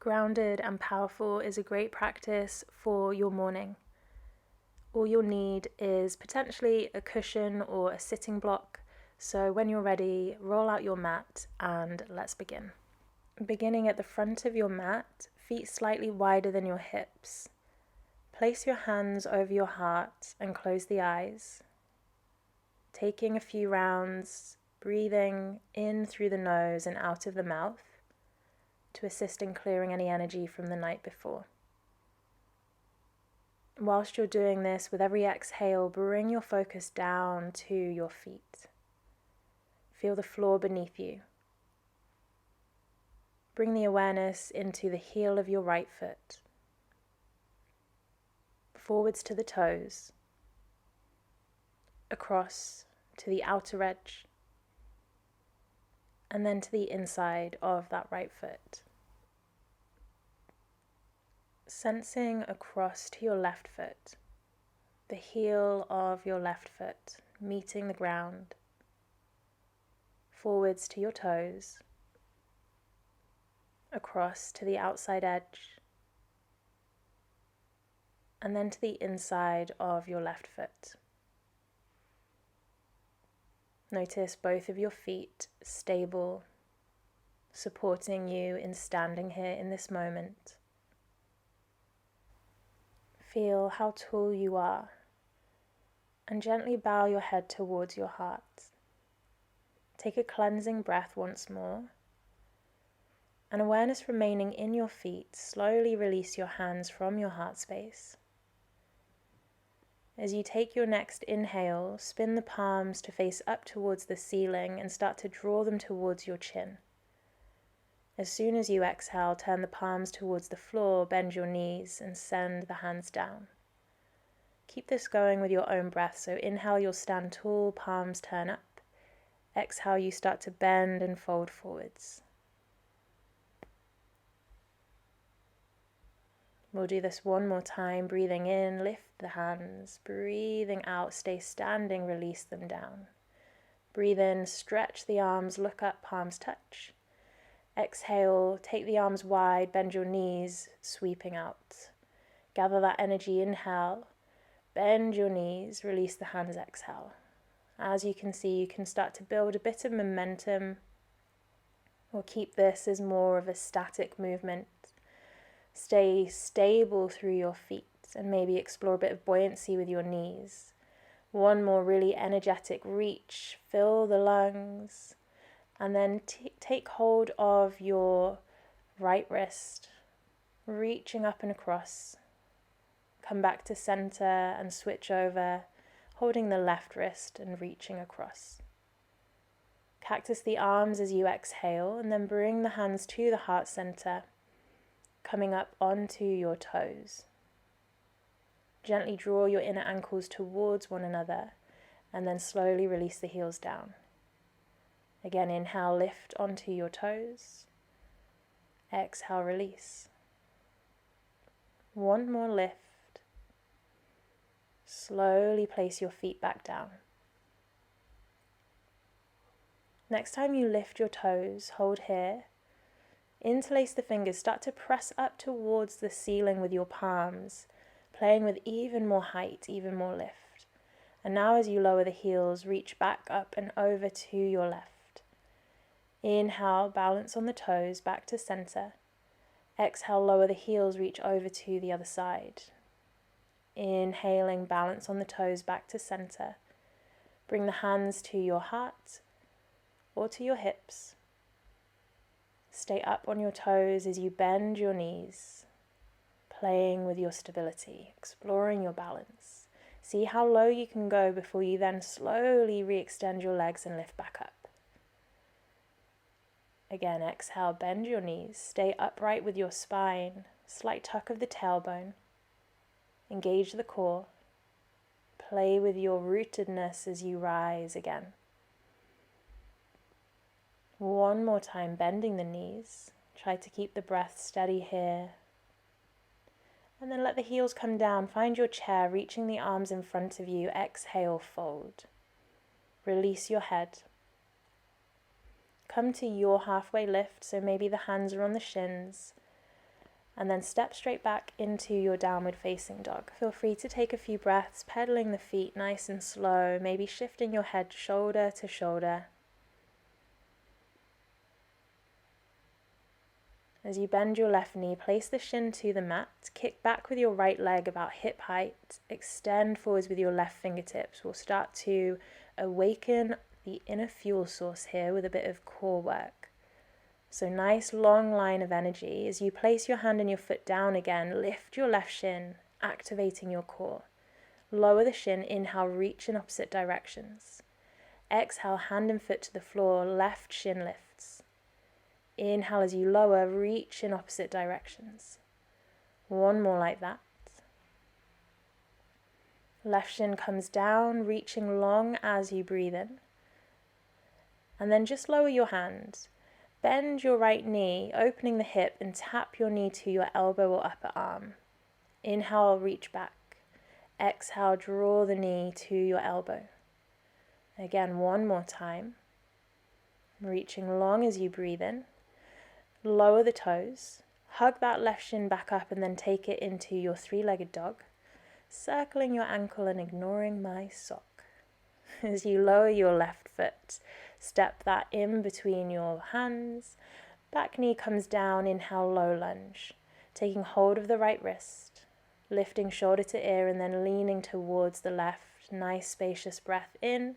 Grounded and powerful is a great practice for your morning. All you'll need is potentially a cushion or a sitting block. So when you're ready, roll out your mat and let's begin. Beginning at the front of your mat, feet slightly wider than your hips. Place your hands over your heart and close the eyes. Taking a few rounds, breathing in through the nose and out of the mouth to assist in clearing any energy from the night before. Whilst you're doing this, with every exhale, bring your focus down to your feet. Feel the floor beneath you. Bring the awareness into the heel of your right foot, forwards to the toes, across to the outer edge, and then to the inside of that right foot. Sensing across to your left foot, the heel of your left foot meeting the ground, forwards to your toes, across to the outside edge, and then to the inside of your left foot. Notice both of your feet stable, supporting you in standing here in this moment. Feel how tall you are, and gently bow your head towards your heart. Take a cleansing breath once more, and awareness remaining in your feet, slowly release your hands from your heart space. As you take your next inhale, spin the palms to face up towards the ceiling and start to draw them towards your chin. As soon as you exhale, turn the palms towards the floor, bend your knees, and send the hands down. Keep this going with your own breath. So inhale, you'll stand tall, palms turn up. Exhale, you start to bend and fold forwards. We'll do this one more time. Breathing in, lift the hands. Breathing out, stay standing, release them down. Breathe in, stretch the arms, look up, palms touch. Exhale, take the arms wide, bend your knees, sweeping out. Gather that energy, inhale, bend your knees, release the hands, exhale. As you can see, you can start to build a bit of momentum, or keep this as more of a static movement. Stay stable through your feet and maybe explore a bit of buoyancy with your knees. One more really energetic reach, fill the lungs. And then take hold of your right wrist, reaching up and across. Come back to center and switch over, holding the left wrist and reaching across. Cactus the arms as you exhale, and then bring the hands to the heart center, coming up onto your toes. Gently draw your inner ankles towards one another, and then slowly release the heels down. Again, inhale, lift onto your toes. Exhale, release. One more lift. Slowly place your feet back down. Next time you lift your toes, hold here. Interlace the fingers, start to press up towards the ceiling with your palms, playing with even more height, even more lift. And now as you lower the heels, reach back up and over to your left. Inhale, balance on the toes, back to center. Exhale, lower the heels, reach over to the other side. Inhaling, balance on the toes, back to center. Bring the hands to your heart or to your hips. Stay up on your toes as you bend your knees, playing with your stability, exploring your balance. See how low you can go before you then slowly re-extend your legs and lift back up. Again, exhale, bend your knees, stay upright with your spine, slight tuck of the tailbone. Engage the core. Play with your rootedness as you rise again. One more time, bending the knees. Try to keep the breath steady here. And then let the heels come down. Find your chair, reaching the arms in front of you. Exhale, fold. Release your head. Come to your halfway lift, so maybe the hands are on the shins. And then step straight back into your downward facing dog. Feel free to take a few breaths, pedaling the feet nice and slow, maybe shifting your head shoulder to shoulder. As you bend your left knee, place the shin to the mat, kick back with your right leg about hip height, extend forwards with your left fingertips. We'll start to awaken the inner fuel source here with a bit of core work. So nice long line of energy. As you place your hand and your foot down again, lift your left shin, activating your core. Lower the shin, inhale, reach in opposite directions. Exhale, hand and foot to the floor, left shin lifts. Inhale as you lower, reach in opposite directions. One more like that. Left shin comes down, reaching long as you breathe in. And then just lower your hands. Bend your right knee, opening the hip, and tap your knee to your elbow or upper arm. Inhale, reach back. Exhale, draw the knee to your elbow. Again, one more time. Reaching long as you breathe in. Lower the toes. Hug that left shin back up and then take it into your three-legged dog. Circling your ankle and ignoring my sock. As you lower your left foot, step that in between your hands. Back knee comes down, inhale, low lunge. Taking hold of the right wrist. Lifting shoulder to ear and then leaning towards the left. Nice spacious breath in.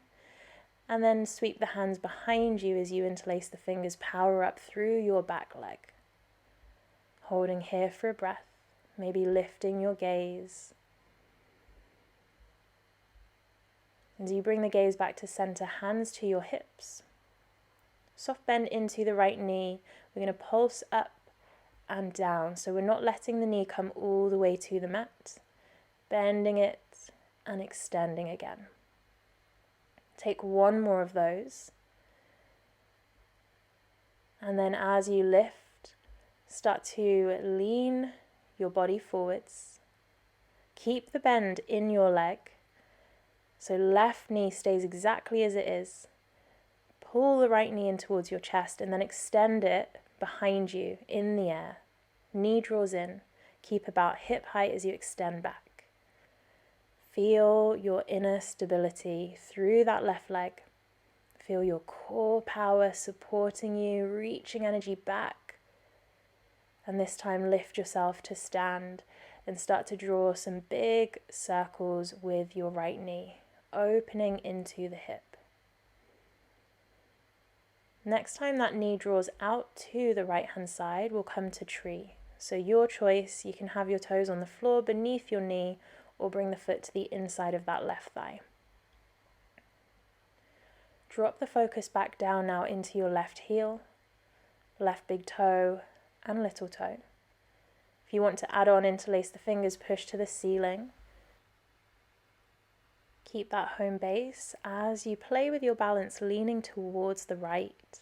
And then sweep the hands behind you as you interlace the fingers, power up through your back leg. Holding here for a breath, maybe lifting your gaze. As you bring the gaze back to center, hands to your hips. Soft bend into the right knee. We're going to pulse up and down. So we're not letting the knee come all the way to the mat. Bending it and extending again. Take one more of those. And then as you lift, start to lean your body forwards. Keep the bend in your leg. So left knee stays exactly as it is. Pull the right knee in towards your chest and then extend it behind you in the air. Knee draws in. Keep about hip height as you extend back. Feel your inner stability through that left leg. Feel your core power supporting you, reaching energy back. And this time lift yourself to stand and start to draw some big circles with your right knee, opening into the hip. Next time that knee draws out to the right hand side, we'll come to tree. So your choice, you can have your toes on the floor beneath your knee or bring the foot to the inside of that left thigh. Drop the focus back down now into your left heel, left big toe and little toe. If you want to add on, interlace the fingers, push to the ceiling. Keep that home base as you play with your balance, leaning towards the right.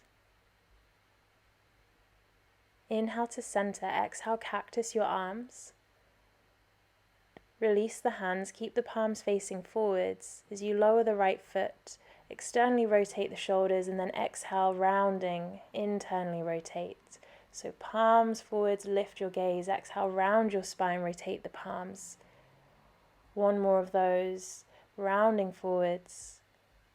Inhale to center, exhale, cactus your arms. Release the hands, keep the palms facing forwards. As you lower the right foot, externally rotate the shoulders and then exhale, rounding, internally rotate. So palms forwards, lift your gaze, exhale, round your spine, rotate the palms. One more of those, rounding forwards.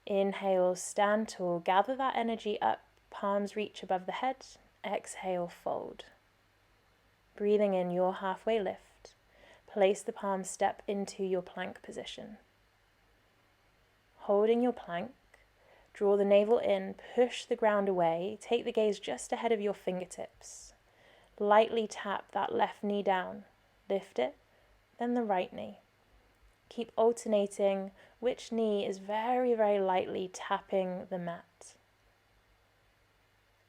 Inhale, stand tall, gather that energy up, palms reach above the head. Exhale, fold. Breathing in your halfway lift. Place the palms, step into your plank position. Holding your plank, draw the navel in, push the ground away, take the gaze just ahead of your fingertips. Lightly tap that left knee down, lift it, then the right knee. Keep alternating which knee is very, very lightly tapping the mat.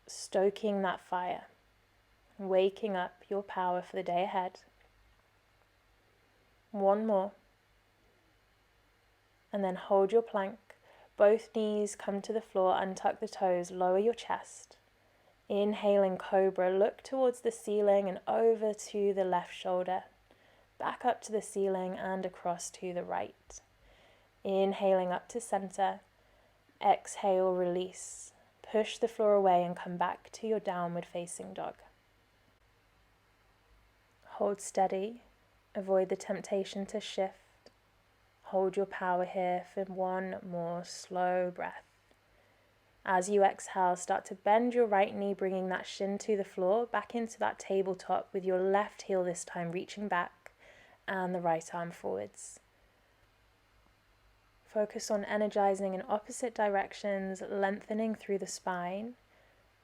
Stoking that fire, waking up your power for the day ahead. One more. And then hold your plank. Both knees come to the floor, untuck the toes, lower your chest. Inhaling cobra, look towards the ceiling and over to the left shoulder. Back up to the ceiling and across to the right. Inhaling up to center. Exhale, release. Push the floor away and come back to your downward facing dog. Hold steady, avoid the temptation to shift. Hold your power here for one more slow breath. As you exhale, start to bend your right knee, bringing that shin to the floor, back into that tabletop with your left heel this time reaching back and the right arm forwards. Focus on energizing in opposite directions, lengthening through the spine.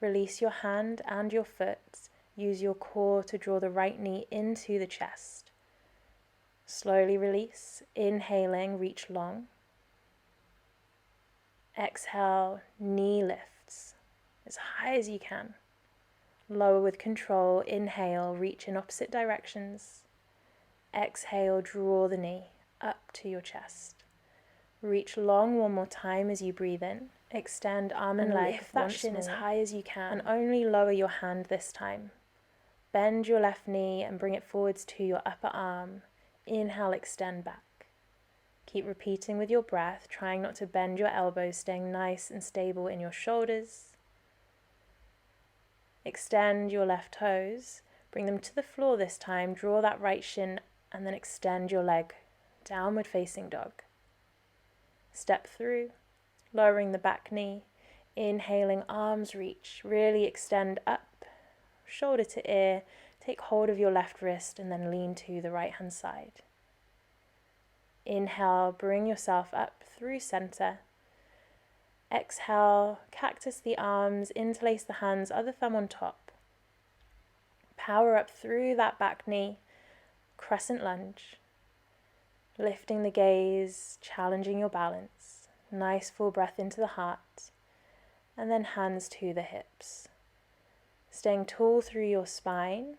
Release your hand and your foot. Use your core to draw the right knee into the chest. Slowly release, inhaling, reach long. Exhale, knee lifts as high as you can. Lower with control, inhale, reach in opposite directions. Exhale, draw the knee up to your chest. Reach long one more time as you breathe in. Extend arm and leg, lift that shin as high as you can, and only lower your hand this time. Bend your left knee and bring it forwards to your upper arm. Inhale, extend back. Keep repeating with your breath, trying not to bend your elbows, staying nice and stable in your shoulders. Extend your left toes, bring them to the floor this time, draw that right shin and then extend your leg, downward facing dog. Step through, lowering the back knee, inhaling, arms reach, really extend up, shoulder to ear, take hold of your left wrist and then lean to the right hand side. Inhale, bring yourself up through center. Exhale, cactus the arms, interlace the hands, other thumb on top. Power up through that back knee, crescent lunge. Lifting the gaze, challenging your balance. Nice full breath into the heart. And then hands to the hips. Staying tall through your spine,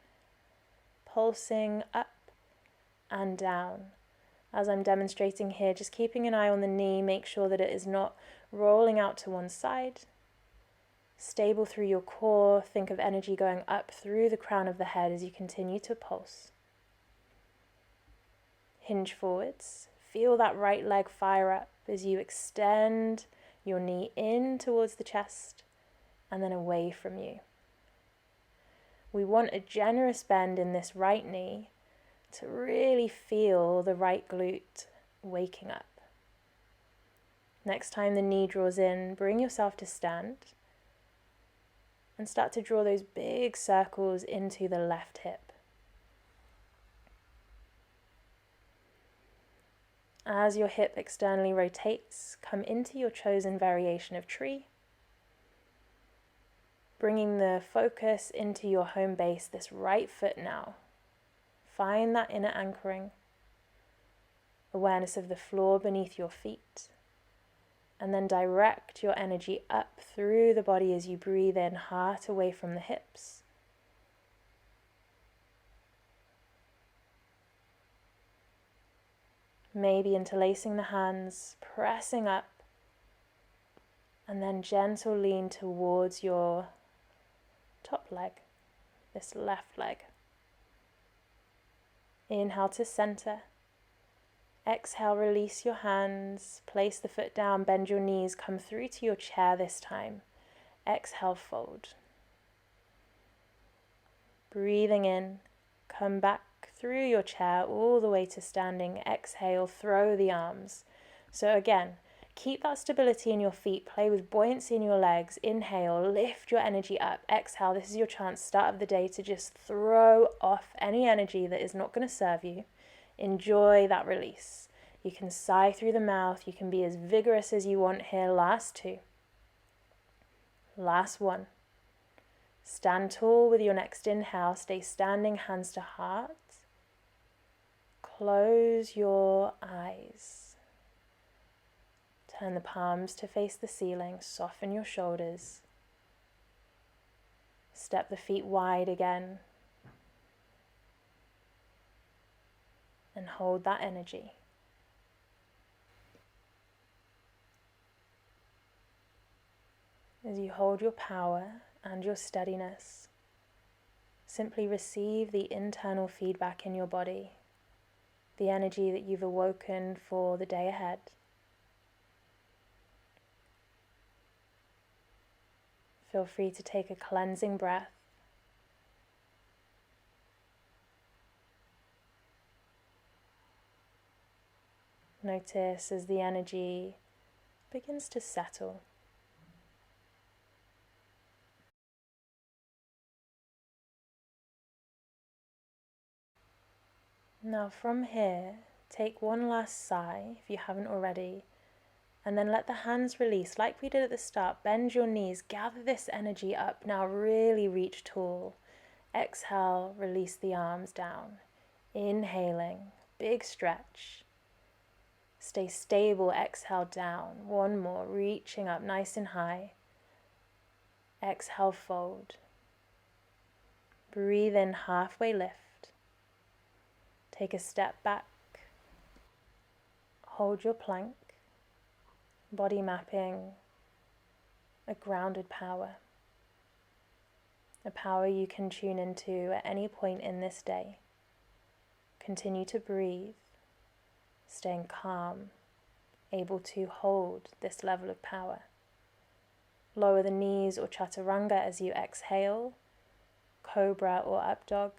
pulsing up and down. As I'm demonstrating here, just keeping an eye on the knee, make sure that it is not rolling out to one side. Stable through your core, think of energy going up through the crown of the head as you continue to pulse. Hinge forwards, feel that right leg fire up as you extend your knee in towards the chest and then away from you. We want a generous bend in this right knee to really feel the right glute waking up. Next time the knee draws in, bring yourself to stand and start to draw those big circles into the left hip. As your hip externally rotates, come into your chosen variation of tree, bringing the focus into your home base, this right foot now. Find that inner anchoring, awareness of the floor beneath your feet, and then direct your energy up through the body as you breathe in, heart away from the hips. Maybe interlacing the hands, pressing up, and then gentle lean towards your top leg, this left leg. Inhale to center. Exhale, release your hands, place the foot down, bend your knees, come through to your chair this time. Exhale, fold. Breathing in, come back through your chair all the way to standing. Exhale, throw the arms. So again, keep that stability in your feet, play with buoyancy in your legs. Inhale, lift your energy up. Exhale, this is your chance, start of the day, to just throw off any energy that is not going to serve you. Enjoy that release. You can sigh through the mouth, you can be as vigorous as you want here. Last two. Last one. Stand tall with your next inhale, stay standing, hands to heart. Close your eyes. Turn the palms to face the ceiling, soften your shoulders. Step the feet wide again. And hold that energy. As you hold your power and your steadiness, simply receive the internal feedback in your body, the energy that you've awoken for the day ahead. Feel free to take a cleansing breath. Notice as the energy begins to settle. Now from here, take one last sigh if you haven't already, and then let the hands release like we did at the start. Bend your knees, gather this energy up. Now really reach tall. Exhale, release the arms down. Inhaling, big stretch. Stay stable, exhale down. One more, reaching up nice and high. Exhale, fold. Breathe in, halfway lift. Take a step back. Hold your plank. Body mapping a grounded power. A power you can tune into at any point in this day. Continue to breathe, staying calm, able to hold this level of power. Lower the knees or chaturanga as you exhale, cobra or up dog.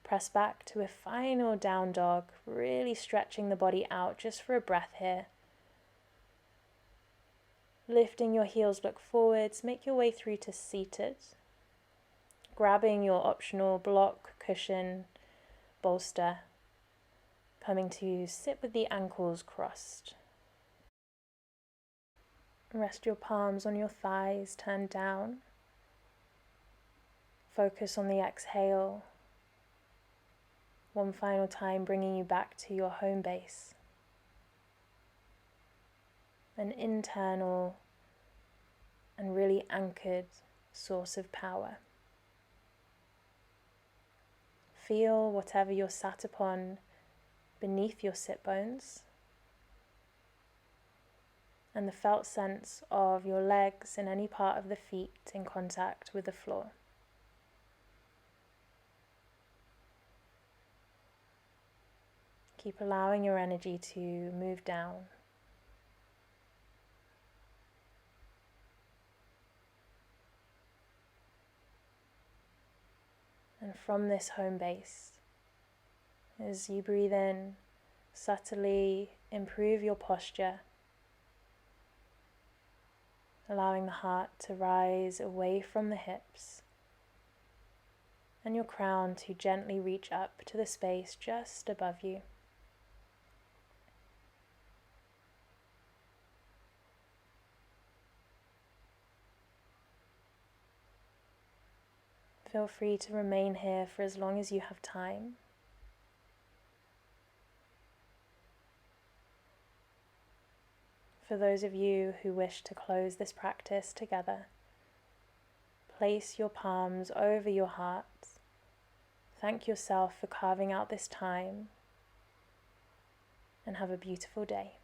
Press back to a final down dog, really stretching the body out just for a breath here. Lifting your heels, look forwards, make your way through to seated. Grabbing your optional block, cushion, bolster. Coming to sit with the ankles crossed. Rest your palms on your thighs, turn down. Focus on the exhale. One final time, bringing you back to your home base. An internal and really anchored source of power. Feel whatever you're sat upon beneath your sit bones, and the felt sense of your legs and any part of the feet in contact with the floor. Keep allowing your energy to move down. And from this home base, as you breathe in, subtly improve your posture, allowing the heart to rise away from the hips and your crown to gently reach up to the space just above you. Feel free to remain here for as long as you have time. For those of you who wish to close this practice together, place your palms over your heart. Thank yourself for carving out this time, and have a beautiful day.